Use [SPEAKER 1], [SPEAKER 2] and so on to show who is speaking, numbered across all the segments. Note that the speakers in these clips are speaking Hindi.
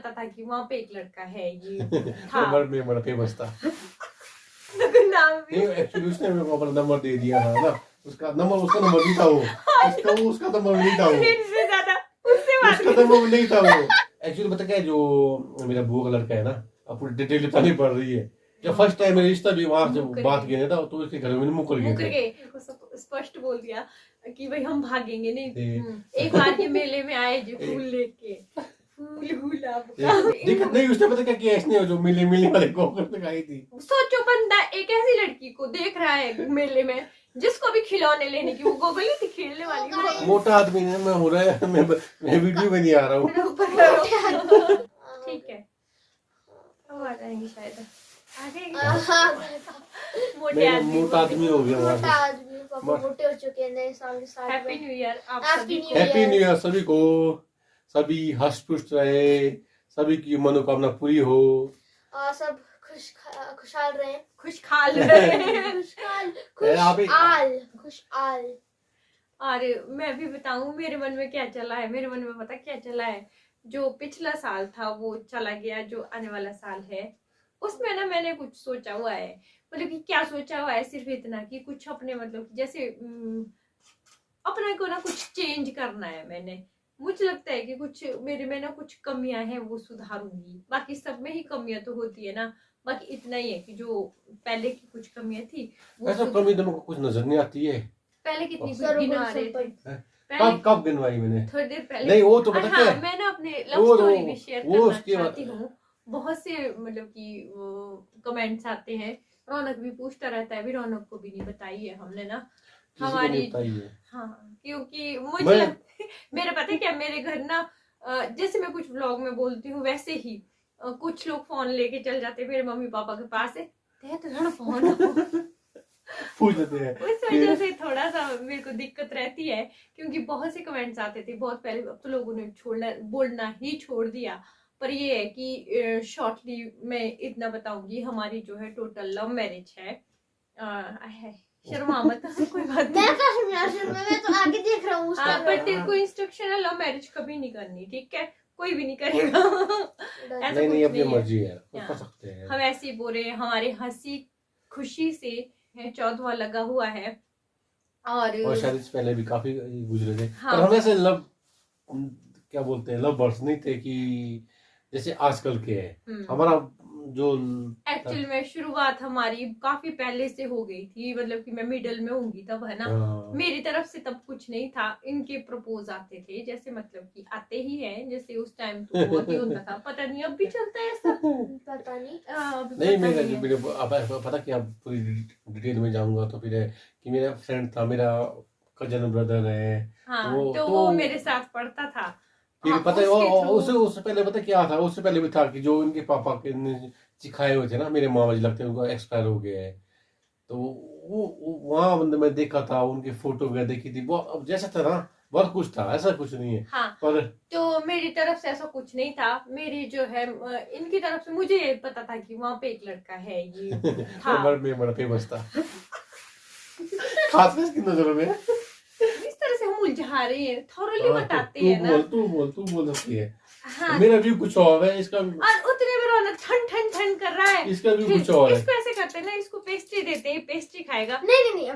[SPEAKER 1] पता था कि वहाँ पे एक लड़का है, ये था
[SPEAKER 2] नंबर में बड़ा फेमस था।
[SPEAKER 1] नाम भी
[SPEAKER 2] एक्चुअली उसने मेरे को अपना नंबर दे दिया था ना, उसका नंबर नहीं था वो, उसका नंबर नहीं था वो,
[SPEAKER 1] इससे ज्यादा उससे बात
[SPEAKER 2] उसका नंबर नहीं था वो। एक्चुअली पता क्या है, जो मेरा बुआ का लड़का है ना, अब पूरी डिटेल बतानी पड़ रही है। जब फर्स्ट टाइम मेरा रिश्ता भी वहां से बात किया था तो उसके घर में मुकर गए थे।
[SPEAKER 1] स्पष्ट बोल दिया कि भाई हम भागेंगे नहीं। एक बार ये मेले में आए जो फूल लेके, फूल गुलाब का
[SPEAKER 2] दिक्कत नहीं, उसने पता क्या किया इसने, जो मिलने वाले को करके आई थी।
[SPEAKER 1] सोचो बंदा एक ऐसी लड़की को देख रहा है मेले में जिसको भी खिलौने लेने की वो गोगली थी खेलने वाली,
[SPEAKER 2] मोटा आदमी है, मैं हो रहा है, मैं वीडियो में नहीं आ रहा हूँ।
[SPEAKER 1] ठीक है अब आ जाएंगे शायद,
[SPEAKER 2] मैं मोटा आदमी हो गया।
[SPEAKER 3] मोटा आदमी पापा मोटे हो चुके हैं नए साल के साथ।
[SPEAKER 1] हैप्पी न्यू ईयर आप
[SPEAKER 3] हैप्पी
[SPEAKER 1] सभी को।
[SPEAKER 3] न्यू
[SPEAKER 2] हैप्पी न्यू ईयर सभी को, सभी हष्ट पुष्ट रहे, सभी की मनोकामना पूरी हो
[SPEAKER 3] और सब खुशहाल रहे,
[SPEAKER 1] खुशहाल रहे।
[SPEAKER 3] खुशहाल।
[SPEAKER 1] और मैं भी बताऊं मेरे मन में क्या चला है, मेरे मन में पता क्या चला है, जो पिछला साल था वो चला गया, जो आने वाला साल है उसमें ना मैंने कुछ सोचा हुआ है। मतलब कि क्या सोचा हुआ है, सिर्फ इतना कि कुछ अपने मतलब जैसे अपने को ना कुछ चेंज करना है। मैंने मुझे लगता है कि कुछ मेरे में ना कुछ कमियां हैं वो सुधारूंगी, बाकी सब में ही कमियां तो होती है ना, बाकी इतना ही है कि जो पहले की कुछ कमियां थी वो
[SPEAKER 2] ऐसा कमी तो मुझको कुछ नजर नहीं आती है।
[SPEAKER 1] पहले कितनी कुछ गिनवा रहे थे,
[SPEAKER 2] कब गिनवाई मैंने?
[SPEAKER 1] थोड़ी देर पहले
[SPEAKER 2] नहीं वो तो पता
[SPEAKER 1] हाँ,
[SPEAKER 2] क्या है,
[SPEAKER 1] मैं ना अपने लव स्टोरी भी शेयर करना चाहती
[SPEAKER 2] बाद
[SPEAKER 1] हूँ। बहुत से मतलब कि कमेंट्स आते हैं, रौनक भी पूछता रहता है, अभी रौनक को भी नहीं बताई है हमने ना हमारी। हाँ क्योंकि मुझे मेरा पता है क्या, मेरे घर ना जैसे मैं कुछ व्लॉग में बोलती हूँ वैसे ही कुछ लोग फोन लेके चल जाते मेरे मम्मी पापा के पास है, तो फोन
[SPEAKER 2] पूछ लेते हैं।
[SPEAKER 1] उस वजह से थोड़ा सा मेरे को दिक्कत रहती है, क्योंकि बहुत से कमेंट्स आते थे बहुत पहले, अब तो लोगों ने बोलना ही छोड़ दिया। पर ये है कि शॉर्टली मैं इतना बताऊंगी, हमारी जो है टोटल लव मैरिज है। शर्मा मत कोई बात नहीं,
[SPEAKER 3] मैं तो आगे देख रहा हूँ।
[SPEAKER 1] पर तेरे को इंस्ट्रक्शन है लव मैरिज कभी नहीं करनी, ठीक है? कोई भी नहीं करेगा। ऐसा
[SPEAKER 2] नहीं अपनी
[SPEAKER 1] कुछ
[SPEAKER 2] मर्जी है,
[SPEAKER 1] नहीं
[SPEAKER 2] कर सकते हैं।
[SPEAKER 1] हम ऐसे ही बोल रहे हैं, हमारे हंसी खुशी से है 14वां लगा हुआ है। और
[SPEAKER 2] शायद इससे पहले भी काफी गुजरे थे,
[SPEAKER 1] हाँ।
[SPEAKER 2] पर हम ऐसे लव क्या बोलते हैं, लव बर्ड्स नहीं थे कि जैसे आजकल के है। हमारा जो
[SPEAKER 1] एक्चुअल में शुरुआत हमारी काफी पहले से हो गई थी, मतलब कि मैं मिडिल में होंगी तब, है ना। मेरी तरफ से तब कुछ नहीं था, इनके प्रपोज आते थे, जैसे मतलब कि आते ही हैं, जैसे उस टाइम तो बहुत ही होता था, पता नहीं अब भी चलता है ऐसा,
[SPEAKER 3] पता नहीं।
[SPEAKER 2] नहीं मेरा जो मेरे पता क्या, पूरी डिटेल में जाऊंगा तो फिर कि मेरा फ्रेंड था, मेरा कजन ब्रदर है।
[SPEAKER 1] हाँ, तो वो मेरे साथ पढ़ता था।
[SPEAKER 2] फिर पता है उससे पहले पता क्या था, उससे पहले भी था कि जो इनके पापा के सिखाए हुए थे ना, मेरे मामा जी लगते हैं उनको एक्सपायर हो गए हैं, तो वो वहाँ मैं देखा था, उनकी फोटो वगैरह देखी थी, वो अब जैसा था ना बहुत कुछ था, ऐसा कुछ नहीं है।
[SPEAKER 1] हाँ, पर तो मेरी तरफ से ऐसा कुछ नहीं था, मेरी जो है इनकी तरफ से मुझे पता था कि वहाँ पे एक लड़का है, ये था
[SPEAKER 2] बड़ा फेमस था। खास किसकी नजरों में?
[SPEAKER 1] इस तरह से हम उलझा रहे हैं, थोरली बताते हैं ना।
[SPEAKER 2] तू बोल सकती है। हाँ, मेरा व्यू कुछ और है, इसका
[SPEAKER 1] और उतने में रौनक ठन कर रहा है,
[SPEAKER 2] इसका व्यू कुछ और है।
[SPEAKER 1] इसको ऐसे करते हैं ना, इसको पेस्ट्री देते हैं, पेस्ट्री खाएगा।
[SPEAKER 3] नहीं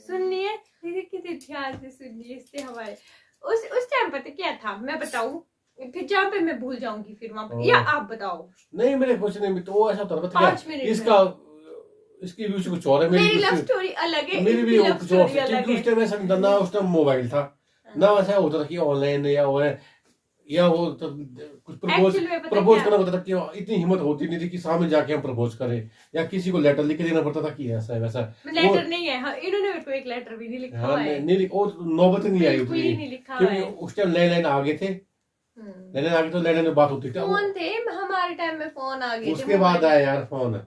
[SPEAKER 1] सुनिए दीदी कितने ध्यान से सुनिए, इससे हमारे उस टाइम पता क्या था मैं बताऊं, फिर जहाँ पे मैं भूल जाऊंगी फिर वहाँ पे, या आप बताओ।
[SPEAKER 2] नहीं मेरे कुछ नहीं, तो ऐसा होता है
[SPEAKER 1] 5 मिनट
[SPEAKER 2] इसका इसकी व्यू से कुछ और है,
[SPEAKER 1] मेरी लव स्टोरी अलग है,
[SPEAKER 2] मेरी भी कुछ और है, क्योंकि उस टाइम ऐसा ना उस टाइम मोबाइल था ना, वैसा होता था कि ऑनलाइन या वो तो कुछ प्रपोज करना होता था कि इतनी हिम्मत होती नहीं थी कि सामने जाके हम प्रपोज करें, या किसी को लेटर लिख के देना पड़ता था कि ऐसा है वैसा।
[SPEAKER 1] लेटर नहीं है, इन्होंने मेरे को एक लेटर भी नहीं लिखा हुआ है,
[SPEAKER 2] नहीं वो नौबत नहीं आई उतनी, क्योंकि उस टाइम लैंडलाइन आ गए थे, लैंडलाइन आ गए तो लैंडलाइन में बात होती थी,
[SPEAKER 1] फोन थे हमारे टाइम में, फोन आ गए,
[SPEAKER 2] उसके बाद आया यार फोन।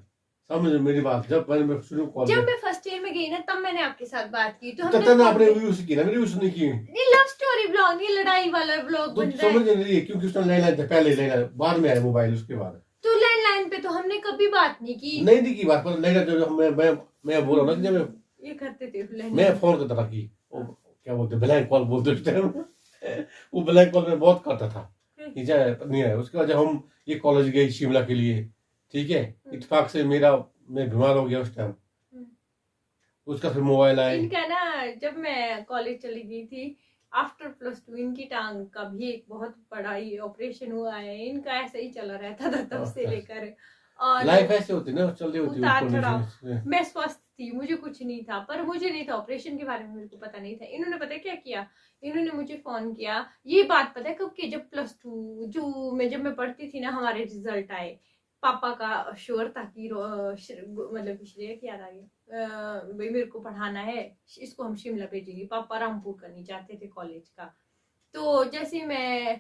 [SPEAKER 2] समझ मेरी बात, जब मैं शुरू
[SPEAKER 1] जब मैं फर्स्ट ईयर में गई ना तब मैंने आपके साथ बात की, तो
[SPEAKER 2] हमने अपने व्यूज की ना, मेरी व्यूज नहीं की।
[SPEAKER 1] नहीं लव स्टोरी ब्लॉग नहीं, लड़ाई वाला ब्लॉग बन रहा है।
[SPEAKER 2] समझ नहीं रही, क्योंकि उस टाइम लैंडलाइन था, पहले लैंडलाइन, बाद में आया मोबाइल उसके बाद।
[SPEAKER 1] तो लैंडलाइन पे तो हमने कभी बात नहीं की,
[SPEAKER 2] नहीं की बात, पर लैंडलाइन जब मैं बोल रहा हूँ ना, जब
[SPEAKER 1] ये करते थे
[SPEAKER 2] मैं फोन करता था कि क्या बोलते ब्लैंक कॉल बोलते उस टाइम, वो ब्लैंक कॉल में बहुत करता था, नहीं आया। उसके बाद जब हम ये कॉलेज गई शिमला के लिए, ठीक है, इत्तेफाक से मैं बीमार हो गया उस टाइम, उसका फिर मोबाइल आए।
[SPEAKER 1] इनका ना जब मैं कॉलेज चली गई थी आफ्टर +2 इनकी टांग का भी एक बहुत बड़ा ये ऑपरेशन हुआ है। इनका ऐसे ही चला रहता था तब से लेकर, और
[SPEAKER 2] लाइफ ऐसे होती है ना, चल रही होती है
[SPEAKER 1] उतार
[SPEAKER 2] ऊपर
[SPEAKER 1] चढ़ाव।
[SPEAKER 2] नीचे।
[SPEAKER 1] मैं स्वस्थ थी, मुझे कुछ नहीं था, पर मुझे नहीं था ऑपरेशन के बारे में, मेरे को पता नहीं था। इन्होंने पता है क्या किया, इन्होंने मुझे फोन किया। ये बात पता है कब की, जब +2 जब मैं पढ़ती थी ना, हमारे रिजल्ट आए। पापा का श्योर था कि मतलब श्रेय क्या था भाई मेरे को पढ़ाना है, इसको हम शिमला भेजेंगे। पापा रामपुर करनी चाहते थे कॉलेज का। तो जैसे मैं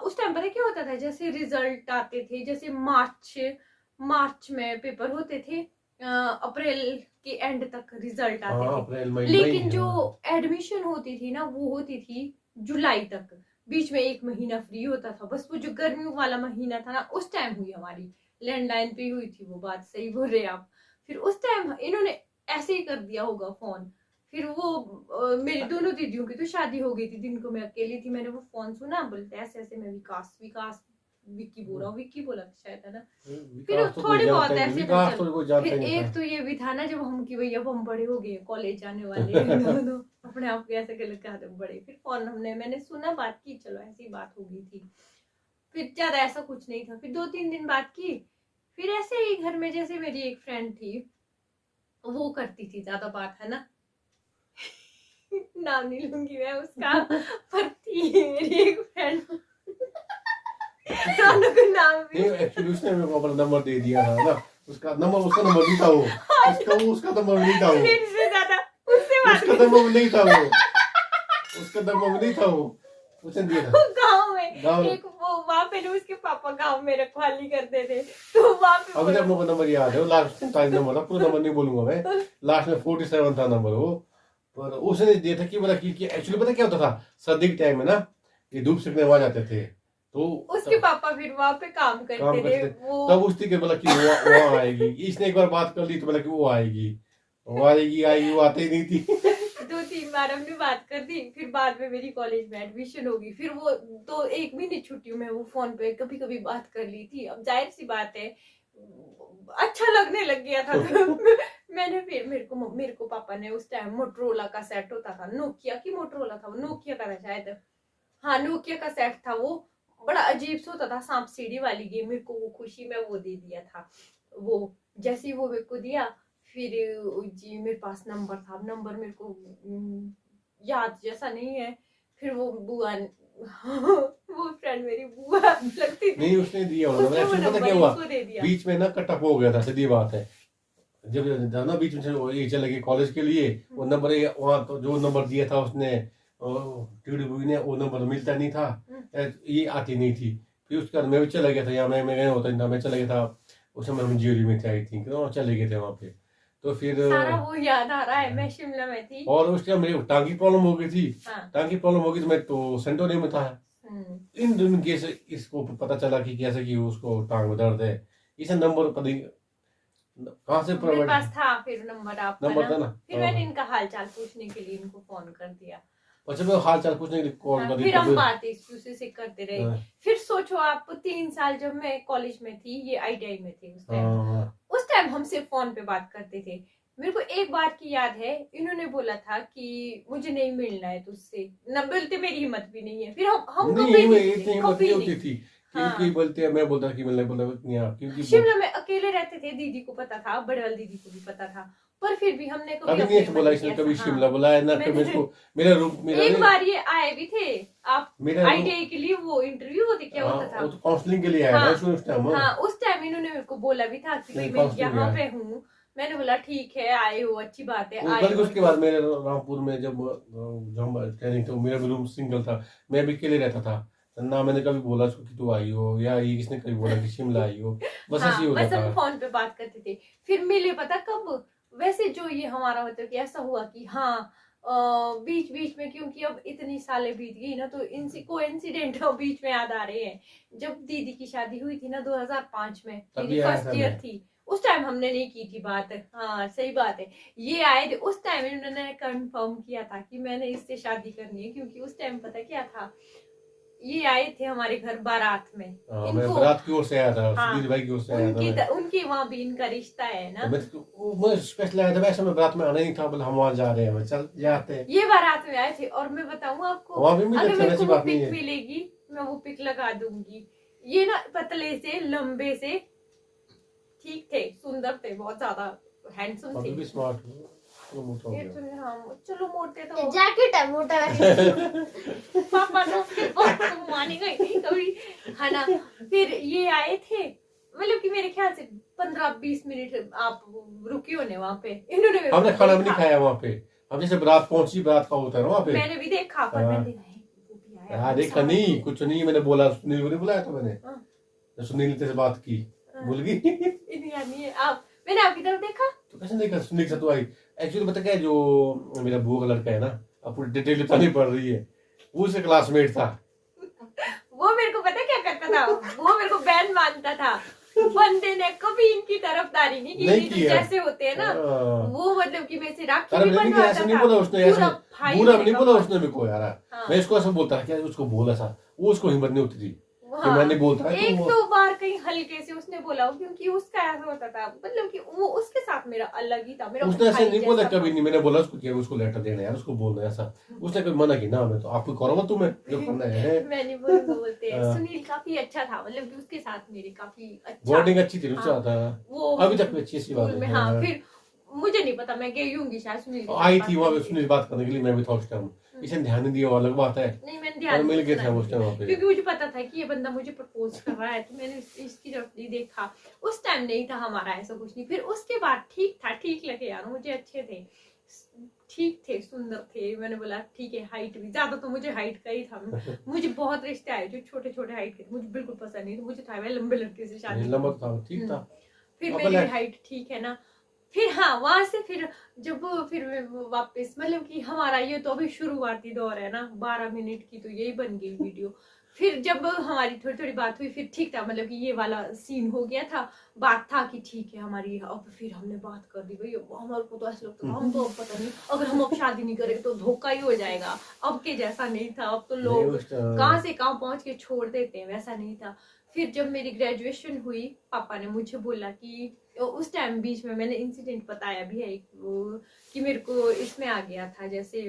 [SPEAKER 1] उस टाइम पता क्या होता था, जैसे रिजल्ट आते थे, जैसे मार्च में पेपर होते थे, अप्रैल के एंड तक रिजल्ट आते थे।
[SPEAKER 2] अप्रैल मई,
[SPEAKER 1] लेकिन जो एडमिशन होती थी ना, वो होती थी जुलाई तक, बीच में 1 महीना फ्री होता था बस। वो जो गर्मियों वाला महीना था ना, उस टाइम हुई हमारी लैंडलाइन पे हुई थी वो बात, सही बोल रहे आप। फिर उस टाइम इन्होंने ऐसे ही कर दिया होगा फोन। फिर वो मेरी दोनों दीदियों की तो शादी हो गई थी, दिन को मैं अकेली थी। मैंने वो फोन सुना, बोलते ऐसे ऐसे मैं विकास विक्की बोल रहा हूँ, विक्की बोला शायद है ना। फिर थोड़ी बहुत ऐसे फिर एक तो ये भी था ना, जब हम की भैया हम बड़े हो गए कॉलेज जाने वाले दोनों अपने आप को ऐसे कहते बड़े। फिर फोन मैंने सुना, बात की, चलो ऐसी बात हो गई थी। फिर ज्यादा ऐसा कुछ नहीं था। फिर 2-3 दिन बात की। फिर ऐसे ही घर में, जैसे मेरी एक फ्रेंड थी, वो करती थी ज्यादा बात, है ना। नाम नहीं लूंगी मैं उसका, पर थी मेरी एक फ्रेंड। दोनों का नाम भी
[SPEAKER 2] एक्चुअली उसने मेरे को अपना नंबर दे दिया था ना, उसका नंबर नहीं था वो, उसका नंबर नहीं था वो,
[SPEAKER 1] मेरे ज्यादा उससे बात
[SPEAKER 2] उसका नंबर नहीं था वो, उसका नंबर नहीं था वो, उसने दिया था।
[SPEAKER 1] गाँव में एक वो वहाँ पे ना उसके पापा गाँव में रखवाली करते थे, तो वहाँ पे
[SPEAKER 2] अभी तक मेरे नंबर याद है, लास्ट 47 नंबर था, पूरा नंबर नहीं बोलूंगा मैं, लास्ट में 47 था नंबर वो। पर उसने दिया था कि बोला कि एक्चुअली पता क्या होता था, सर्दी के टाइम में ना ये धूप सेकने वहां जाते थे, तो
[SPEAKER 1] उसके पापा फिर वहाँ पे काम करते थे। वो
[SPEAKER 2] तब उसने के बोला कि वो आएगी। इसने एक बार बात कर ली तो बोला कि वो आएगी, वो आएगी, वो आती ही नहीं थी।
[SPEAKER 1] 2-3 बार हमने बात कर दी। फिर बाद में मेरी कॉलेज में एडमिशन होगी। फिर वो तो 1 महीने छुट्टियों में वो फोन पे कभी कभी बात कर ली थी। अब जाहिर सी बात है, अच्छा लगने लग गया था। मैंने फिर मेरे को पापा ने उस टाइम मोटरोला का सेट होता था, नोकिया की मोटरोला था, वो नोकिया का था शायद, हाँ नोकिया का सेट था वो, बड़ा अजीब सा होता था, सांप सीढ़ी वाली गेम। मेरे को वो खुशी में वो दे दिया था। वो जैसे ही वो मेरे को दिया, फिर जी मेरे पास नंबर था। नंबर मेरे को याद जैसा नहीं है। फिर वो बुआ वो फ्रेंड मेरी बुआ लगती थी,
[SPEAKER 2] नहीं उसने दिया होगा,
[SPEAKER 1] उसने वो
[SPEAKER 2] पता
[SPEAKER 1] नंबर
[SPEAKER 2] क्या हुआ,
[SPEAKER 1] इनको दे दिया।
[SPEAKER 2] बीच में ना कटअप हो गया था, सीधी बात है। जब ना बीच में से वो ये चले गए कॉलेज के लिए, वो नंबर वहाँ तो जो नंबर दिया था उसने टीडब्ल्यू ने, वो नंबर मिलता नहीं था, ये आती नहीं थी। फिर उसके बाद मैं भी चला गया था, यहाँ मैं गया होता था, मैं चला गया था उस समय, हम जियोरी में थे आई थिंक, चले गए थे वहाँ पे। तो फिर
[SPEAKER 1] सारा वो याद आ रहा है, मैं शिमला में थी
[SPEAKER 2] और उस टाइम मेरी टांग की प्रॉब्लम हो गई थी।
[SPEAKER 1] हाँ।
[SPEAKER 2] टांग की प्रॉब्लम हो गई तो मैं तो सेंटोरिया में था। इन दिन कैसे इसको पता चला कि कैसे कि उसको टांग में दर्द है, इसे नंबर पता नहीं कहाँ से
[SPEAKER 1] मेरे
[SPEAKER 2] प्रोवाइड
[SPEAKER 1] पास था फिर नंबर आपका
[SPEAKER 2] नंबर था
[SPEAKER 1] ना।
[SPEAKER 2] ना।
[SPEAKER 1] फिर मैंने इनका हाल चाल पूछने के लिए इनको फोन कर दिया।
[SPEAKER 2] अच्छा मैं हाल चाल पूछने के लिए कॉल कर
[SPEAKER 1] फिर हम बात इस दूसरे से करते रहे। फिर सोचो आप, 3 साल जब मैं कॉलेज में थी, ये ITI में थे उस टाइम हम सिर्फ फोन पे बात करते थे। मेरे को एक बार की याद है, इन्होंने बोला था कि मुझे नहीं मिलना है तुझसे, न बोलते मेरी हिम्मत भी नहीं है। फिर हम
[SPEAKER 2] इतनी हिम्मत नहीं होती थी, क्योंकि बोलते हैं, मैं बोलता कि मैं बोला क्योंकि
[SPEAKER 1] शिमला में अकेले रहते थे, दीदी को पता था, बड़े वाली दीदी को भी पता था, पर फिर भी हमने
[SPEAKER 2] कभी नहीं बोला इसने, कभी शिमला बोला है ना, कभी इसको मेरा रूम
[SPEAKER 1] एक बार ये आए भी थे आप ITI के लिए, वो इंटरव्यू होते क्या होता था,
[SPEAKER 2] तो काउंसलिंग के लिए आया था उस टाइम।
[SPEAKER 1] हाँ उस टाइम इन्होंने मेरे को बोला भी था कि मैं यहाँ पे हूँ। मैंने बोला ठीक है, आए हो, अच्छी बात है आए।
[SPEAKER 2] उसके बाद मेरे रामपुर में जब ट्रेनिंग था, मेरा भी रूम सिंगल था, मैं भी अकेले रहता था ना, मैंने कभी बोला उसको कि तू आई हो, या ये किसने कभी बोला कि शिमला आई हो, बस ऐसे ही होता था। हम
[SPEAKER 1] फोन पे बात करते थे। फिर मिले पता कब, वैसे जो ये हमारा मतलब कि ऐसा हुआ कि हाँ बीच बीच में, क्योंकि अब इतनी सालें बीत गई ना, तो इनसे कोइंसिडेंट बीच में याद आ रहे हैं। जब दीदी की शादी हुई थी ना 2005 में, मेरी फर्स्ट ईयर थी, उस टाइम हमने नहीं की थी बात। हाँ सही बात है, ये आए थे उस टाइम, इन्होंने कंफर्म किया था कि मैंने इससे शादी करनी है। क्योंकि उस टाइम पता क्या था, ये आए थे हमारे घर बारात में।
[SPEAKER 2] हाँ, मैं
[SPEAKER 1] इनको
[SPEAKER 2] बारात की ओर से आया था,
[SPEAKER 1] हाँ,
[SPEAKER 2] सुधीर भाई की ओर से आया था
[SPEAKER 1] उनकी
[SPEAKER 2] मैं।
[SPEAKER 1] उनकी वहाँ भी इनका रिश्ता है ना।
[SPEAKER 2] मैं स्पेशल आया था, वैसे मैं बारात में आना ही था, बोले हम वहाँ जा रहे हैं, मैं चल जाते हैं।
[SPEAKER 1] ये बारात में आए थे और मैं बताऊँ आपको,
[SPEAKER 2] वहाँ भी मिले
[SPEAKER 1] अगर
[SPEAKER 2] थे,
[SPEAKER 1] मेरे
[SPEAKER 2] ऐसी
[SPEAKER 1] को वो
[SPEAKER 2] बात नहीं
[SPEAKER 1] पिक
[SPEAKER 2] है।
[SPEAKER 1] मिलेगी मैं वो पिक लगा दूंगी। ये ना पतले से लंबे से ठीक थे, सुंदर थे, बहुत ज्यादा हैंडसम
[SPEAKER 2] अभी
[SPEAKER 1] थे।
[SPEAKER 2] भी स्मार्ट हूँ, तो मोटा हो
[SPEAKER 1] ये
[SPEAKER 2] गया।
[SPEAKER 1] तो हाँ, चलो मोटे तो
[SPEAKER 3] जैकेट है मोटा करके।
[SPEAKER 1] पापा तो फिर बात तो मानेगा ही नहीं कभी, है ना। फिर ये आए थे, मतलब कि मेरे ख्याल से 15-20 मिनट आप रुके होने वहां पे। इन्होंने मेरे
[SPEAKER 2] हमने
[SPEAKER 1] को
[SPEAKER 2] खाना भी नहीं
[SPEAKER 1] देखा।
[SPEAKER 2] खाया वहाँ पे, हम जैसे बारात पहुंची, बारात का होता है ना वहाँ पे।
[SPEAKER 1] मैंने भी देखा, पर
[SPEAKER 2] हाँ।
[SPEAKER 1] मैंने देखा है, वो भी आया,
[SPEAKER 2] हाँ,
[SPEAKER 1] वो
[SPEAKER 2] देखा
[SPEAKER 1] साथ
[SPEAKER 2] नहीं,
[SPEAKER 1] में।
[SPEAKER 2] कुछ नहीं, मैंने बोला सुनील को नहीं बुलाया था मैंने,
[SPEAKER 1] हाँ।
[SPEAKER 2] सुनील से बात की,
[SPEAKER 1] हाँ।
[SPEAKER 2] भूल गई।
[SPEAKER 1] इन्हें याद नहीं है। आप, मैंने आपकी तरफ देखा।
[SPEAKER 2] तो कैसे नहीं कर, सुनील से तो आई। एक्चुअली पता क्या है, जो मेरा बुआ का लड़का है ना, अब पूरी डिटेल बतानी पड़ रही है, वो उसका क्लासमेट था।
[SPEAKER 1] वो मेरे को पता क्या करता था, वो मेरे को बैन मानता था। बंदे ने कभी इनकी तरफदारी नहीं की,
[SPEAKER 2] नहीं
[SPEAKER 1] नहीं तो
[SPEAKER 2] किया।
[SPEAKER 1] जैसे होते हैं ना,
[SPEAKER 2] हाँ।
[SPEAKER 1] वो मतलब कि मैं से राखी
[SPEAKER 2] अरे
[SPEAKER 1] भी
[SPEAKER 2] मैंने नहीं,
[SPEAKER 1] बनवाता
[SPEAKER 2] ऐसा नहीं
[SPEAKER 1] था।
[SPEAKER 2] बोला उसने, ऐसा
[SPEAKER 1] पूरा भाई
[SPEAKER 2] बुरा
[SPEAKER 1] मेरे
[SPEAKER 2] नहीं
[SPEAKER 1] का
[SPEAKER 2] बोला
[SPEAKER 1] बहुत।
[SPEAKER 2] उसने मेरे को यार।
[SPEAKER 1] हाँ।
[SPEAKER 2] मैं इसको ऐसा बोलता था, क्या उसको बोला ऐसा, वो उसको हिम्मत नहीं होती थी कि
[SPEAKER 1] हाँ।
[SPEAKER 2] मैं नहीं बोलता है,
[SPEAKER 1] एक
[SPEAKER 2] तो
[SPEAKER 1] दो बार कहीं हल्के से उसने बोला, क्योंकि उसका ऐसा होता था, मतलब कि वो उसके साथ मेरा अलग ही था, मेरा
[SPEAKER 2] उसने ऐसे
[SPEAKER 1] भाई
[SPEAKER 2] नहीं बोला
[SPEAKER 1] जैसा
[SPEAKER 2] कभी
[SPEAKER 1] था।
[SPEAKER 2] नहीं। मैंने बोला उसको कि उसको लेटर देना है यार, उसको बोलना है ऐसा, उसने कभी मना की ना, मैं तो आपको करो मत, तुम्हें जो करना है।
[SPEAKER 1] मैं नहीं बोलते हैं।
[SPEAKER 2] हाँ।
[SPEAKER 1] सुनील काफी अच्छा था, मतलब कि उसके साथ मेरी काफी अच्छा
[SPEAKER 2] बॉन्डिंग अच्छी थी उससे
[SPEAKER 1] हाँ।
[SPEAKER 2] ज्यादा,
[SPEAKER 1] वो
[SPEAKER 2] अभी तक भी अच्छी सी बात
[SPEAKER 1] स्कूल में
[SPEAKER 2] है।
[SPEAKER 1] हाँ।
[SPEAKER 2] हाँ।
[SPEAKER 1] फिर मुझे नहीं पता, मैं गई होंगी शायद सुनील के साथ
[SPEAKER 2] आई
[SPEAKER 1] बात
[SPEAKER 2] थी वहां पे
[SPEAKER 1] करने।
[SPEAKER 2] सुनील बात करने के लिए, मैं भी था उस टाइम, इसने ध्यान नहीं दिया, वो अलग बात है,
[SPEAKER 1] नहीं मैंने
[SPEAKER 2] पर
[SPEAKER 1] ध्यान
[SPEAKER 2] मिल
[SPEAKER 1] नहीं
[SPEAKER 2] गए
[SPEAKER 1] सुना
[SPEAKER 2] थे हम
[SPEAKER 1] है।
[SPEAKER 2] उस टाइम वहाँ पे।
[SPEAKER 1] क्योंकि मुझे पता था कि ये बंदा मुझे प्रपोज कर रहा है, तो मैंने इसकी तरफ नहीं देखा। उस टाइम नहीं था हमारा ऐसा कुछ नहीं। फिर उसके बाद ठीक था, ठीक लगे यार मुझे, अच्छे थे, ठीक थे, सुंदर थे। मैंने बोला ठीक है, हाइट भी ज्यादा तो मुझे हाइट का ही था। मुझे बहुत रिश्ते आए जो छोटे छोटे हाइट के थे, मुझे बिल्कुल पसंद नहीं था। मुझे था मैं लंबे लड़के से शादी
[SPEAKER 2] लंबा
[SPEAKER 1] करूं।
[SPEAKER 2] था, ठीक था।
[SPEAKER 1] फिर
[SPEAKER 2] अब
[SPEAKER 1] मेरी
[SPEAKER 2] ले-
[SPEAKER 1] भी हाइट ठीक है ना। फिर हाँ, वहां से फिर जब फिर वापस, मतलब कि हमारा ये तो अभी शुरुआती दौर है ना, 12 मिनट की तो यही बन गई वीडियो। फिर जब हमारी थोड़ी थोड़ी बात हुई, फिर ठीक था, मतलब कि ये वाला सीन हो गया था। बात था कि ठीक है हमारी, अब फिर हमने बात कर दी भाई। हमारे को तो ऐसा लगता था हम तो अब पता नहीं, अगर हम अब शादी नहीं करेंगे तो धोखा ही हो जाएगा। अब के जैसा नहीं था, अब तो
[SPEAKER 2] नहीं,
[SPEAKER 1] लोग
[SPEAKER 2] उस टाइम-
[SPEAKER 1] कहाँ से कहाँ पहुंच के छोड़ देते हैं, वैसा नहीं था। फिर जब मेरी ग्रेजुएशन हुई, पापा ने मुझे बोला कि उस टाइम बीच में मैंने इंसिडेंट बताया भी है एक, वो कि मेरे को इसमें आ गया था जैसे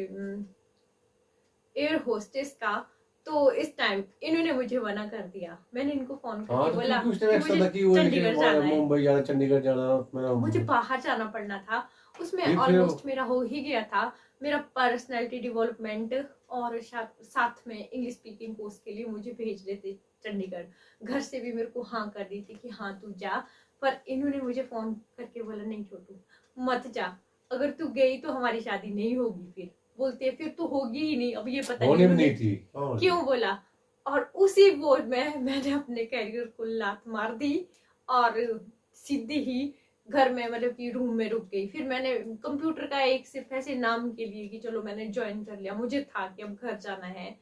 [SPEAKER 1] एयर होस्टेस का। तो इस टाइम इन्होंने मुझे मना कर दिया। मैंने इनको फोन
[SPEAKER 2] हाँ,
[SPEAKER 1] करके
[SPEAKER 2] तो
[SPEAKER 1] बोला
[SPEAKER 2] क्योंकि उस टाइम
[SPEAKER 1] कि
[SPEAKER 2] ऐसा
[SPEAKER 1] मुझे
[SPEAKER 2] था कि वो
[SPEAKER 1] चंडीगढ़ जाना है,
[SPEAKER 2] मुंबई जाना, चंडीगढ़ जाना, मेरा
[SPEAKER 1] मुझे बाहर जाना पड़ना था। उसमें
[SPEAKER 2] फिर
[SPEAKER 1] ऑलमोस्ट मेरा हो ही गया था, मेरा पर्सनैलिटी डेवलपमेंट और साथ में इंग्लिश स्पीकिंग कोर्स के लिए मुझे भेज रहे थे चंडीगढ़। घर से भी मेरे को हाँ कर दी थी कि हाँ तू जा, पर इन्होंने मुझे फोन करके बोला नहीं छोटू मत जा, अगर तू गई तो हमारी शादी नहीं होगी। फिर बोलते फिर तो होगी ही नहीं। अब ये पता
[SPEAKER 2] होने भी
[SPEAKER 1] नहीं
[SPEAKER 2] नहीं थी। हाँ।
[SPEAKER 1] क्यों बोला। और उसी बोर्ड में मैंने अपने कैरियर को लात मार दी और सीधे ही घर में, मतलब कि रूम में रुक गई। फिर मैंने कंप्यूटर का एक सिर्फ ऐसे नाम के लिए कि चलो मैंने ज्वाइन कर लिया, मुझे था कि अब घर जाना है,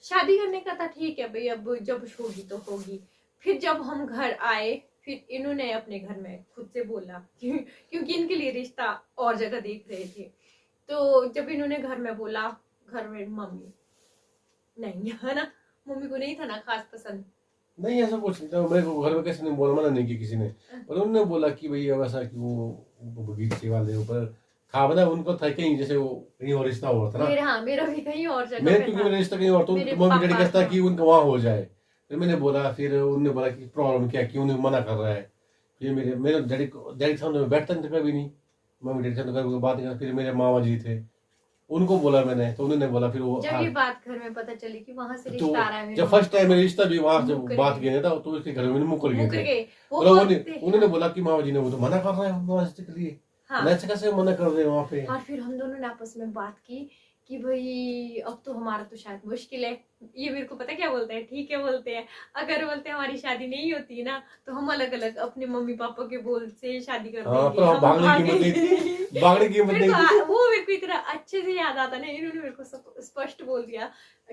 [SPEAKER 1] शादी करने का था, ठीक है भाई अब जब होगी तो होगी। फिर जब हम घर आए, फिर इन्होंने अपने घर में खुद से बोला क्योंकि इनके लिए रिश्ता और जगह देख रहे थे। तो जब इन्होंने घर में बोला, घर में मम्मी नहीं, है ना, मम्मी को नहीं था ना खास पसंद।
[SPEAKER 2] नहीं, ऐसा कुछ नहीं था, मेरे को घर में किसी ने बोला, मना नहीं किया किसी ने, पर उन्होंने बोला कि भाई अब ऐसा कि वो बगीचे वाले ऊपर था, मतलब उनको था कहीं, जैसे वो कहीं और रिश्ता हुआ था ना।
[SPEAKER 1] मेरा भी कहीं और जगह
[SPEAKER 2] मेरे
[SPEAKER 1] पे
[SPEAKER 2] क्योंकि
[SPEAKER 1] था।
[SPEAKER 2] मेरा रिश्ता कहीं और, तो
[SPEAKER 1] मेरे
[SPEAKER 2] मम्मी डैडी
[SPEAKER 1] पापा
[SPEAKER 2] कहता
[SPEAKER 1] था।
[SPEAKER 2] कि उनका वहाँ हो जाए। फिर मैंने बोला, फिर उन्होंने बोला कि प्रॉब्लम क्या, क्यों नहीं मना कर रहा है। फिर मेरे मेरे डैडी के सामने मैं बैठता नहीं था कभी नहीं, मम्मी डैडी के सामने कभी बात नहीं करता। फिर मेरे मामा जी थे, उनको बोला मैंने, तो उन्होंने बोला, फिर वो
[SPEAKER 1] जब ये बात घर में पता चली कि वहां से
[SPEAKER 2] तो
[SPEAKER 1] रिश्ता आ रहा है,
[SPEAKER 2] जब फर्स्ट टाइम मेरा रिश्ता भी वहां से
[SPEAKER 1] मुकर
[SPEAKER 2] बात
[SPEAKER 1] गए।
[SPEAKER 2] गया था, तो उसके घर में मुकर गए
[SPEAKER 1] मुकर
[SPEAKER 2] थे।
[SPEAKER 1] गए वो
[SPEAKER 2] बोला
[SPEAKER 1] होते-
[SPEAKER 2] उन्होंने बोला कि मामा जी ने वो तो मना कर रहा है वहां से के लिए,
[SPEAKER 1] हाँ।
[SPEAKER 2] मैं ऐसे कैसे मना कर रहे हैं वहां पे।
[SPEAKER 1] और फिर हम दोनों ने आपस में बात की कि भाई अब तो हमारा तो शायद मुश्किल है। ये मेरे को पता क्या बोलते हैं, ठीक है बोलते हैं, अगर बोलते हैं हमारी शादी नहीं होती ना तो हम अलग अलग अपने मम्मी पापा के बोल से शादी कर
[SPEAKER 2] हाँ,
[SPEAKER 1] देंगे,
[SPEAKER 2] पर
[SPEAKER 1] हम
[SPEAKER 2] भागने की हिम्मत नहीं
[SPEAKER 1] भागेंगे।
[SPEAKER 2] थी, भागने की हिम्मत
[SPEAKER 1] मेरे
[SPEAKER 2] नहीं थी।
[SPEAKER 1] को वो मेरे को इतना अच्छे से याद आता ना, इन्होंने मेरे को स्पष्ट बोल दिया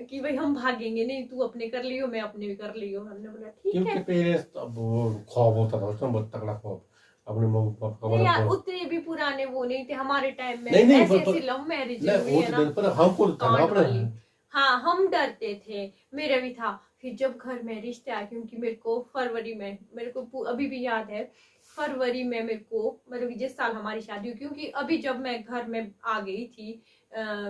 [SPEAKER 1] कि भाई हम भागेंगे नहीं, तू अपने कर लियो मैं अपने भी कर लियो। हमने बोला ठीक
[SPEAKER 2] क्योंकि
[SPEAKER 1] है।
[SPEAKER 2] पेरेंट्स अब वो खौफ होता था उसमें, बहुत तगड़ा खौफ अपने मम्मी पापा
[SPEAKER 1] नहीं यार,
[SPEAKER 2] का।
[SPEAKER 1] उतने भी पुराने वो नहीं थे हमारे टाइम में,
[SPEAKER 2] नहीं,
[SPEAKER 1] ऐसी
[SPEAKER 2] पर-
[SPEAKER 1] ऐसी लव मैरिज
[SPEAKER 2] नहीं,
[SPEAKER 1] हुई
[SPEAKER 2] वो
[SPEAKER 1] है
[SPEAKER 2] तो
[SPEAKER 1] ना,
[SPEAKER 2] दिन पर हमको था ना
[SPEAKER 1] कांड
[SPEAKER 2] अपने।
[SPEAKER 1] वाली। हाँ हम डरते थे, मेरा भी था। फिर जब घर में रिश्ते आए, क्योंकि मेरे को फरवरी में, मेरे को अभी भी याद है, फरवरी में मेरे को, मतलब कि जिस साल हमारी शादी हुई, क्योंकि अभी जब मैं घर में आ गई थी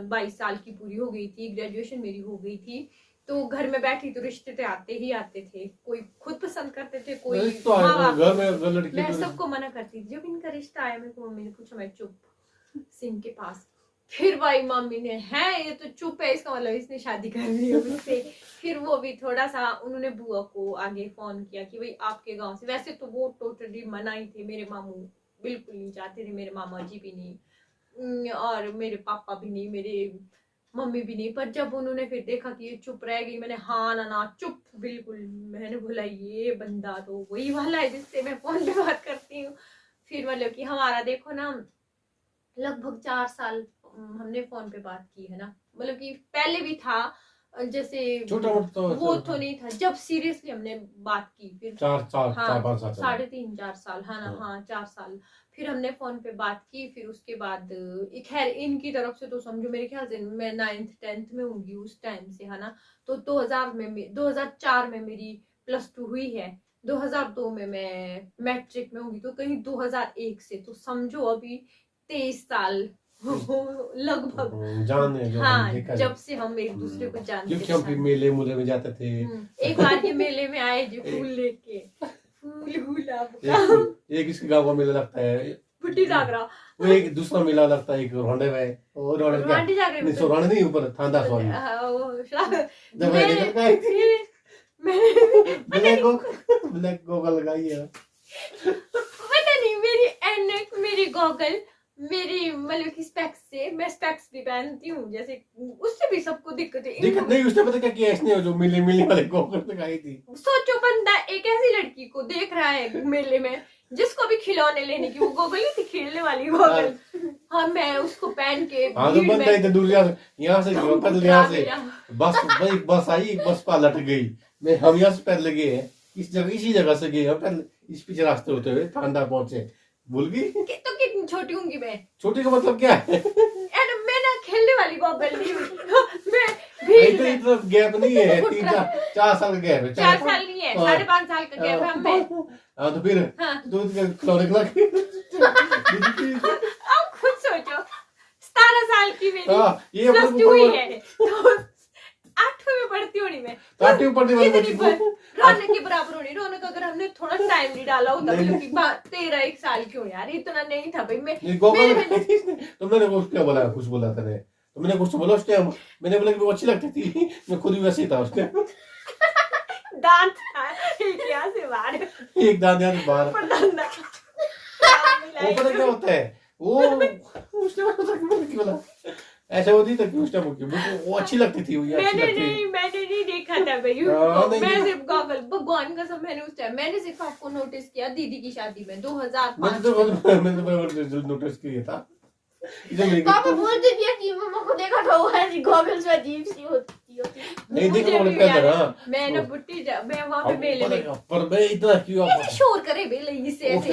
[SPEAKER 1] 22 साल की पूरी हो गई थी, ग्रेजुएशन मेरी हो गई थी, तो घर में बैठी तो रिश्ते तो आते ही आते थे। कोई खुद पसंद करते थे, कोई
[SPEAKER 2] तो
[SPEAKER 1] माँ बाप।
[SPEAKER 2] घर में अगर लड़की
[SPEAKER 1] मैं
[SPEAKER 2] तो
[SPEAKER 1] सबको मना करती थी। जब इनका रिश्ता आया, मेरे को मम्मी ने पूछा, मैं चुप सिंह के पास। फिर भाई मम्मी ने, है ये तो चुप है, इसका मतलब इसने शादी कर ली है मुझसे। फिर वो भी थोड़ा सा, उन्होंने बुआ को आगे फोन किया कि भाई आपके गांव से, वैसे तो वो टोटली मना ही थे, मेरे मामू बिल्कुल नहीं चाहते थे, मेरे मामा जी भी नहीं, और मेरे पापा भी नहीं, मेरे मम्मी भी नहीं। पर जब उन्होंने फिर देखा कि ये चुप रह गई, मैंने हाँ ना ना चुप बिल्कुल, मैंने बोला ये बंदा तो वही वाला है जिससे मैं फोन पे बात करती हूँ। फिर मतलब कि हमारा देखो ना, लगभग 4 साल हमने फोन पे बात की है ना। मतलब कि पहले भी था, जैसे
[SPEAKER 2] छोटा मोटा तो
[SPEAKER 1] वो तो नहीं था, जब सीरियसली हमने बात की फिर
[SPEAKER 2] चार पाँच साल चला।
[SPEAKER 1] 3.5-4 साल, हाँ ना,
[SPEAKER 2] हाँ।
[SPEAKER 1] हाँ 4 साल। फिर हमने फोन पे बात की। फिर उसके बाद खैर इनकी तरफ से तो समझो, मेरे ख्याल से मैं 9th-10th में होंगी उस टाइम से, है ना। तो 2004 में मेरी +2 हुई है, 2002 में मैं मैट्रिक में होंगी, तो कहीं 2001 से, तो समझो अभी 23 साल लगभग।
[SPEAKER 2] जाने जो
[SPEAKER 1] हाँ,
[SPEAKER 2] देखा
[SPEAKER 1] जब से हम एक दूसरे को जानते
[SPEAKER 2] क्योंकि हम फिर मेले मुले में जाते थे।
[SPEAKER 1] एक बार ये मेले में आए जो फूल लेके, फूल गुलाब का,
[SPEAKER 2] एक इसके गांव का मेला लगता है,
[SPEAKER 1] बुड्ढी जागरा,
[SPEAKER 2] वो एक दूसरा मेला लगता है एक रोंडे में, और रोंडे क्या
[SPEAKER 1] रोंडे जागरे में
[SPEAKER 2] नहीं, सो रोंडे नहीं, ऊपर थांदा सॉरी। जब मैं
[SPEAKER 1] मैंने
[SPEAKER 2] देखा था ब्लैक गोगल लगाई है।
[SPEAKER 1] पता नहीं, मेरी ऐनक, मेरी गॉगल, मेरी मतलब की स्पेक्स से, मैं स्पेक्स भी पहनती हूँ, जैसे उससे भी सबको दिक्कत है।
[SPEAKER 2] दिक्कत नहीं, उसने पता क्या किया इसने, जो मिली मिली वाले गोगल लगाई थी।
[SPEAKER 1] सोचो बंदा एक ऐसी लड़की को देख रहा है मेले में जिसको भी खिलौने लेने की, वो गोगल ही थी, खेलने वाली गोगल। हाँ, मैं उसको पहन के
[SPEAKER 2] हाँ तो बंदा इधर दूर यहाँ से पैदल यहाँ से बस भाई, बस आई, बस पा लट गई। मैं हम यहाँ से पैदल गए हैं, इसी जगह से गए हम पैदल, इस पीछे रास्ते होते हुए ठंडा पहुंचे। भूल गई
[SPEAKER 1] तो कितनी छोटी होंगी मैं?
[SPEAKER 2] छोटी का मतलब क्या है?
[SPEAKER 1] मैं ना खेलने वाली गोगल नहीं हुई। मैं
[SPEAKER 2] तो इतना गैप नहीं है, 3-4 साल का गैप है।
[SPEAKER 1] 4 साल नहीं है, 5.5 साल का गैप है हमें।
[SPEAKER 2] हाँ तो फिर दूध के खिलौने
[SPEAKER 1] अब खुद सोचो, 17 साल की मेरी
[SPEAKER 2] ये
[SPEAKER 1] +2 हुई है, तो 8वीं में पढ़ती होनी मैं,
[SPEAKER 2] तो 8वीं पढ़ने वाली बच्ची को
[SPEAKER 1] रौनक के बराबर होनी। रौनक अगर हमने थोड़ा टाइम नहीं डाला होता, मतलब कि 13-1 साल की हो यार, इतना नहीं था भाई। मैं
[SPEAKER 2] तो मैंने कुछ क्या बोला, कुछ बोला था ने, तो मैंने कुछ बोला उसके, मैंने बोला कि वो अच्छी लगती थी, मैं खुद भी वैसे ही था उसके।
[SPEAKER 1] दांत यहाँ से बाहर,
[SPEAKER 2] एक दांत यहाँ से बाहर। वो पता क्या होता है, वो उसने बोला ऐसा होती था कि उसने वो अच्छी लगती थी,
[SPEAKER 1] मैंने नहीं देखा था भाई उसको। मैं सिर्फ गॉगल, भगवान का सब, मैंने उस टाइम, मैंने सिर्फ आपको नोटिस किया दीदी की शादी में 2005
[SPEAKER 2] मैंने नोटिस किया था।
[SPEAKER 3] पापा बोलते थे कि मम्मा को देखा था, वो ऐसी गॉगल्स में अजीब सी होती
[SPEAKER 2] नहीं देखा मैंने पहले ना,
[SPEAKER 1] मैं ना बुट्टी मैं वहां पे मेले में,
[SPEAKER 2] पर मैं इतना क्यों
[SPEAKER 1] ऐसे शोर करे बेले इससे ऐसे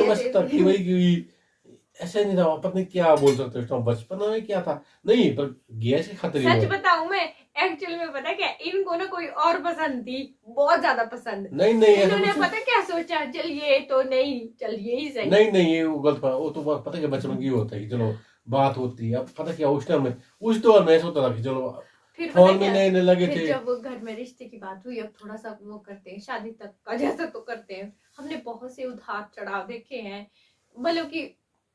[SPEAKER 2] ऐसे नहीं था, पता नहीं क्या बोल सकते हो, बचपन में क्या था नहीं, पर गैस की खतरे
[SPEAKER 1] सच बताऊं मैं, एक्चुअल में पता क्या, इनको ना कोई और पसंद थी, बहुत ज्यादा पसंद।
[SPEAKER 2] नहीं
[SPEAKER 1] इन्होंने पता क्या सोचा, चल ये तो नहीं, चल ये ही सही।
[SPEAKER 2] नहीं ये वो गलत, वो तो पता क्या बचपन की होता है कि चलो बात होती है। अब पता क्या उस टाइम में, उस दौर में ऐसा होता था कि चलो
[SPEAKER 1] फिर
[SPEAKER 2] फोन में नए लगे थे।
[SPEAKER 1] जब घर में रिश्ते की बात हुई, अब थोड़ा सा वो करते हैं, शादी तक का जैसा तो करते हैं। हमने बहुत से उतार चढ़ाव देखे हैं, मतलब कि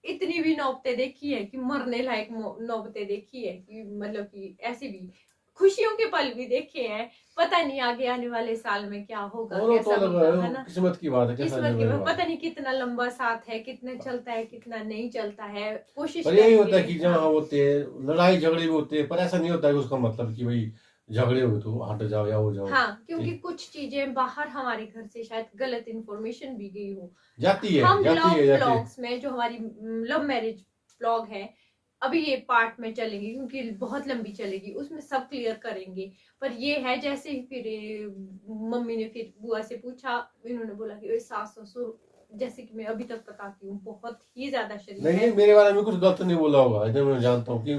[SPEAKER 1] इतनी भी नौबतें देखी है कि मरने लायक नौबतें देखी है, कि मतलब कि ऐसी भी खुशियों के पल भी देखे हैं। पता नहीं आगे आने वाले साल में क्या होगा, कैसा होगा, है ना।
[SPEAKER 2] किस्मत की बात है,
[SPEAKER 1] किस्मत की, पता नहीं कितना लंबा साथ है, कितना चलता है, कितना नहीं चलता है। कोशिश
[SPEAKER 2] पर यही होता है कि जहाँ होते हैं लड़ाई झगड़े भी होते हैं, पर ऐसा नहीं होता है उसका मतलब कि भाई झगड़े हुए तो हट जाओ या हो जाओ।
[SPEAKER 1] हाँ, क्योंकि कुछ चीजें बाहर हमारे घर से शायद गलत इंफॉर्मेशन भी गई हो,
[SPEAKER 2] जाती है।
[SPEAKER 1] हम ब्लॉग्स में, जो हमारी लव मैरिज ब्लॉग है, अभी ये पार्ट में चलेंगे क्योंकि बहुत लंबी चलेगी, उसमें सब क्लियर करेंगे। पर ये है जैसे ही फिर मम्मी ने फिर बुआ से पूछा, इन्होंने बोला कि सास ससुर जैसे कि मैं अभी तक बताती हूँ बहुत ही ज्यादा शरीफ
[SPEAKER 2] नहीं
[SPEAKER 1] है।
[SPEAKER 2] मेरे बारे में कुछ गलत नहीं बोला होगा, इधर मैं जानता हूँ कि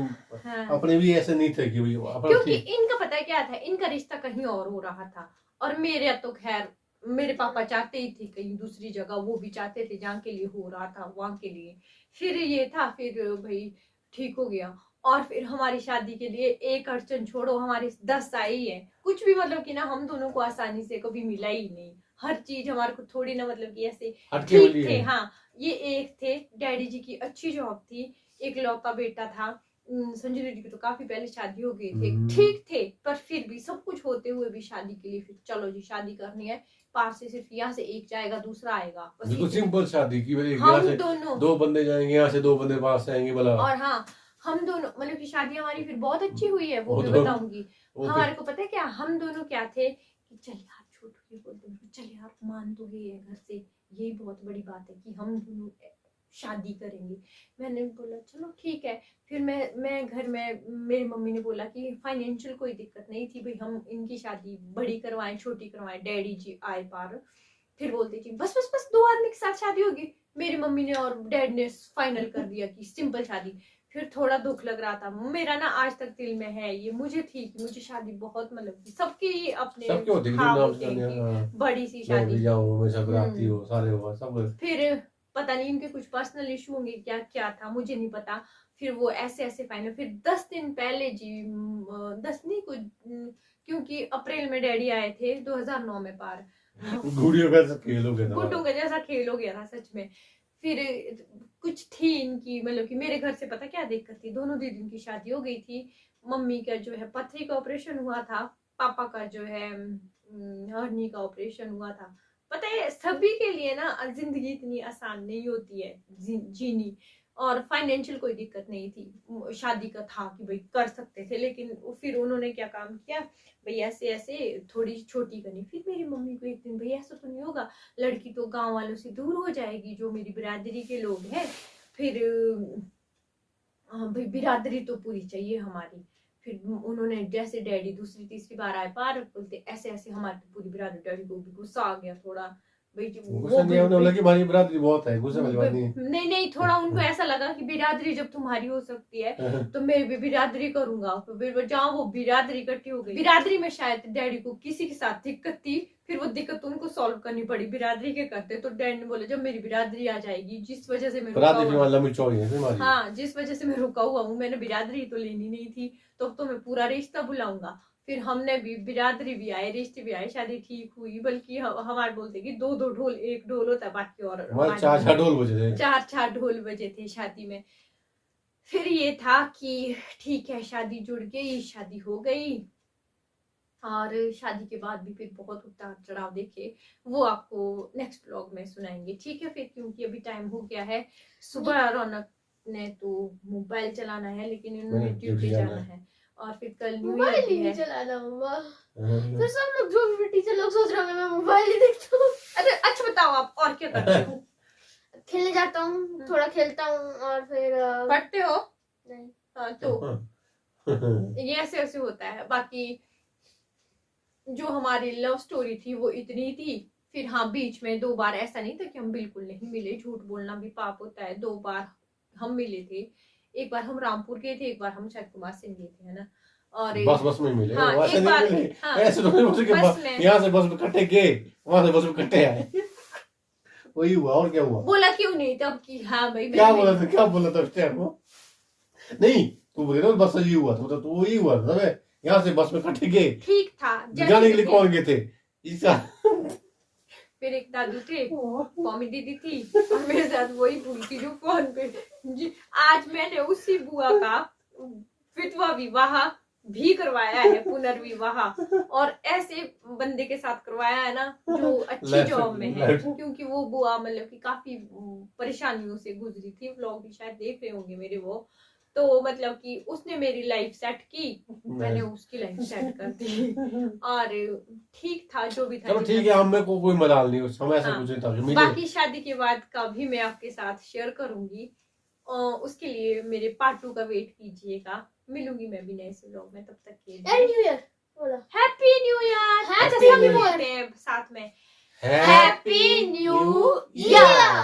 [SPEAKER 1] हाँ।
[SPEAKER 2] अपने भी ऐसे नहीं थे कि भाई अपना
[SPEAKER 1] क्योंकि
[SPEAKER 2] ठीक।
[SPEAKER 1] इनका पता है क्या था, इनका रिश्ता कहीं और हो रहा था, और मेरे तो खैर मेरे पापा चाहते ही थे कहीं दूसरी जगह, वो भी चाहते थे जहाँ के लिए हो रहा था वहां के लिए। फिर ये था, फिर भाई ठीक हो गया। और फिर हमारी शादी के लिए एक अड़चन छोड़ो, हमारी 10 आई है। कुछ भी मतलब कि ना हम दोनों को आसानी से कभी मिला ही नहीं, हर चीज हमारे को थोड़ी ना मतलब कि ऐसे
[SPEAKER 2] हटके
[SPEAKER 1] ठीक
[SPEAKER 2] मिली
[SPEAKER 1] थे।
[SPEAKER 2] है।
[SPEAKER 1] हाँ, ये एक थे, डैडी जी की अच्छी जॉब थी, एक लौता बेटा था। संजू दीदी की तो काफी पहले शादी हो गई थी, ठीक थे, पर फिर भी सब कुछ होते हुए भी शादी के लिए फिर चलो जी शादी करनी है। पार से सिर्फ यहाँ से एक जाएगा दूसरा आएगा, बस
[SPEAKER 2] बिल्कुल
[SPEAKER 1] इतने।
[SPEAKER 2] सिंपल शादी की, भाई यहाँ
[SPEAKER 1] हम
[SPEAKER 2] से
[SPEAKER 1] दोनों,
[SPEAKER 2] दो बंदे जाएंगे, यहाँ से दो बंदे पास से आएंगे बोला।
[SPEAKER 1] और हाँ, हम दोनों मतलब कि शादी हमारी फिर बहुत अच्छी हुई है, वो
[SPEAKER 2] वो
[SPEAKER 1] मैं
[SPEAKER 2] तो-
[SPEAKER 1] बताऊंगी।
[SPEAKER 2] वो
[SPEAKER 1] हमारे
[SPEAKER 2] फिर
[SPEAKER 1] को पता है क्या, हम दोनों क्या थे कि चल यार छोटू ये बोलते हैं, चल यार मान तो गई है घर से, यही बहुत बड़ी बात है कि हम दोनों शादी करेंगे। मैंने बोला चलो ठीक है। फिर मैं घर में, मेरी मम्मी ने बोला कि फाइनेंशियल कोई दिक्कत नहीं थी भाई, हम इनकी शादी बड़ी करवाएं छोटी करवाएं, डैडी जी आए पार। फिर बोलती थी बस बस बस 2 आदमी के साथ शादी होगी। मेरी मम्मी ने और डैड ने फाइनल कर दिया कि सिंपल शादी। फिर थोड़ा दुख लग रहा था मेरा ना, आज तक दिल में है ये, मुझे थी कि मुझे शादी बहुत मतलब कि सबकी अपने
[SPEAKER 2] सबके होते हैं,
[SPEAKER 1] ख्वाब
[SPEAKER 2] नाम
[SPEAKER 1] होते
[SPEAKER 2] से
[SPEAKER 1] हैं कि
[SPEAKER 2] हाँ,
[SPEAKER 1] बड़ी सी
[SPEAKER 2] मैं
[SPEAKER 1] शादी।
[SPEAKER 2] भी जाऊँ, मैं सब राती
[SPEAKER 1] हम्म।
[SPEAKER 2] हो सारे हो सब।
[SPEAKER 1] फिर पता नहीं इनके कुछ पर्सनल इशू होंगे, क्या क्या था मुझे नहीं पता। फिर वो ऐसे ऐसे फाइनल, फिर 10 दिन पहले जी 10 नहीं कुछ क्योंकि अप्रैल में डैडी आए थे 2009 में पार।
[SPEAKER 2] गुड़ियों का खेल हो गया था
[SPEAKER 1] गुड्डों का जैसा खेल हो गया था सच में। फिर कुछ थी इनकी मतलब कि मेरे घर से पता क्या दिक्कत थी, दोनों दीदी की शादी हो गई थी। मम्मी का जो है पथरी का ऑपरेशन हुआ था, पापा का जो है हर्नी का ऑपरेशन हुआ था। पता है सभी के लिए ना जिंदगी इतनी आसान नहीं होती है जीनी। और फाइनेंशियल कोई दिक्कत नहीं थी, शादी का था कि भाई कर सकते थे, लेकिन फिर उन्होंने क्या काम किया, भाई ऐसे ऐसे थोड़ी छोटी करनी। फिर मेरी मम्मी को एक दिन, भाई ऐसा तो नहीं होगा, लड़की तो गांव वालों से दूर हो जाएगी जो मेरी बिरादरी के लोग हैं। फिर भाई बिरादरी तो पूरी चाहिए हमारी। फिर उन्होंने जैसे डैडी दूसरी तीसरी बार आए पार, बोलते ऐसे ऐसे हमारी तो पूरी बिरादरी। डैडी को भी गुस्सा आ गया थोड़ा, भाई
[SPEAKER 2] गुस्सा नहीं, उन्होंने बोला कि भाई बिरादरी बहुत है, गुस्सा वाली बात नहीं है।
[SPEAKER 1] नहीं नहीं, थोड़ा उनको ऐसा लगा कि बिरादरी जब तुम्हारी हो सकती है तो मैं भी बिरादरी करूंगा। फिर जहाँ वो बिरादरी इकट्ठी हो गई, बिरादरी में शायद डैडी को किसी के साथ दिक्कत थी, फिर वो दिक्कत उनको सॉल्व करनी पड़ी बिरादरी के करते। तो डैड ने बोला जब मेरी बिरादरी आ जाएगी, जिस वजह से मैं रुका
[SPEAKER 2] बिरादरी
[SPEAKER 1] हुआ,
[SPEAKER 2] लंबी चौड़ी है हमारी।
[SPEAKER 1] हाँ जिस वजह से मैं रुका हुआ हूँ, मैंने बिरादरी तो लेनी नहीं थी, तो मैं पूरा रिश्ता बुलाऊंगा। फिर हमने भी बिरादरी भी आए, रिश्ते भी आए, शादी ठीक हुई। बल्कि हमारे बोलते कि दो दो ढोल, एक ढोल होता है बाकी और
[SPEAKER 2] हमारे चार चार ढोल बजे थे।
[SPEAKER 1] चार ढोल बजे थे शादी में। फिर ये था कि ठीक है शादी जुड़ गई, शादी हो गई। और शादी के बाद भी फिर बहुत उतार चढ़ाव देखे, वो आपको नेक्स्ट ब्लॉग में सुनाएंगे, ठीक है। फिर क्योंकि अभी टाइम हो गया है, सुबह रौनक ने तो मोबाइल चलाना है, लेकिन इन्होंने ड्यूटी जाना है। और फिर कल न्यू ईयर
[SPEAKER 3] मोबाइल
[SPEAKER 1] भी
[SPEAKER 3] ही
[SPEAKER 1] है।
[SPEAKER 3] नहीं चलाना मम्मा। फिर सब लोग जो भी टीचर लोग सोच रहे होंगे मैं मोबाइल ही देखता हूँ।
[SPEAKER 1] अरे अच्छा बताओ आप और क्या करते हो?
[SPEAKER 3] खेलने जाता हूँ, थोड़ा खेलता हूँ, और फिर
[SPEAKER 1] पढ़ते हो?
[SPEAKER 3] नहीं।
[SPEAKER 1] हाँ, तो ये ऐसे ऐसे होता है। बाकी जो हमारी लव स्टोरी थी वो इतनी थी। फिर हाँ बीच में 2 बार ऐसा नहीं था कि हम बिल्कुल नहीं मिले, झूठ बोलना भी पाप होता है। 2 बार हम मिले थे, एक बार हम रामपुर गए थे, एक बार हम शायद कुमार सिंह गए थे, है ना। और
[SPEAKER 2] बस में मिले,
[SPEAKER 1] हाँ,
[SPEAKER 2] वैसे
[SPEAKER 1] एक
[SPEAKER 2] नहीं
[SPEAKER 1] बार,
[SPEAKER 2] मिले।
[SPEAKER 1] हाँ,
[SPEAKER 2] ऐसे तो नहीं कि
[SPEAKER 1] बस में
[SPEAKER 2] यहाँ से बस में इकट्ठे गए, वहां से बस में इकट्ठे आए। वही हुआ, और क्या हुआ?
[SPEAKER 1] बोला क्यों नहीं तब कि हाँ भाई
[SPEAKER 2] क्या बोला था, क्या बोला था उस टाइम वो? नहीं तू बोल रहा बस ये हुआ था, तो वही हुआ था। यहाँ से बस में इकट्ठे गए,
[SPEAKER 1] ठीक था।
[SPEAKER 2] जाने के लिए कौन गए थे इसका?
[SPEAKER 1] फिर एक दादू थे, कॉमी दीदी थी, और मेरे साथ वही बुआ थी जो फोन पे जी। आज मैंने उसी बुआ का विधवा विवाह भी करवाया है, पुनर्विवाह, और ऐसे बंदे के साथ करवाया है ना जो अच्छी जॉब में है। क्योंकि वो बुआ मतलब कि काफी परेशानियों से गुजरी थी, व्लॉग भी शायद देख रहे होंगे मेरे वो। तो मतलब कि उसने मेरी लाइफ सेट की, मैंने उसकी लाइफ सेट कर दी। और ठीक था जो भी था।
[SPEAKER 2] चलो ठीक है, हमें को कोई मलाल नहीं, हम ऐसा
[SPEAKER 1] हाँ,
[SPEAKER 2] कुछ नहीं था कि मिले।
[SPEAKER 1] बाकी शादी के बाद का भी मैं आपके साथ शेयर करूंगी, और उसके लिए मेरे पार्ट 2 का वेट कीजिएगा। मिलूंगी मैं भी नए से व्लॉग में, तब तक के लिए
[SPEAKER 3] न्यू ईयर बोला।
[SPEAKER 1] Happy new year.
[SPEAKER 3] Happy
[SPEAKER 1] अच्छा, सभी
[SPEAKER 3] New Year।
[SPEAKER 1] बोलते हैं साथ में
[SPEAKER 3] Happy New Year!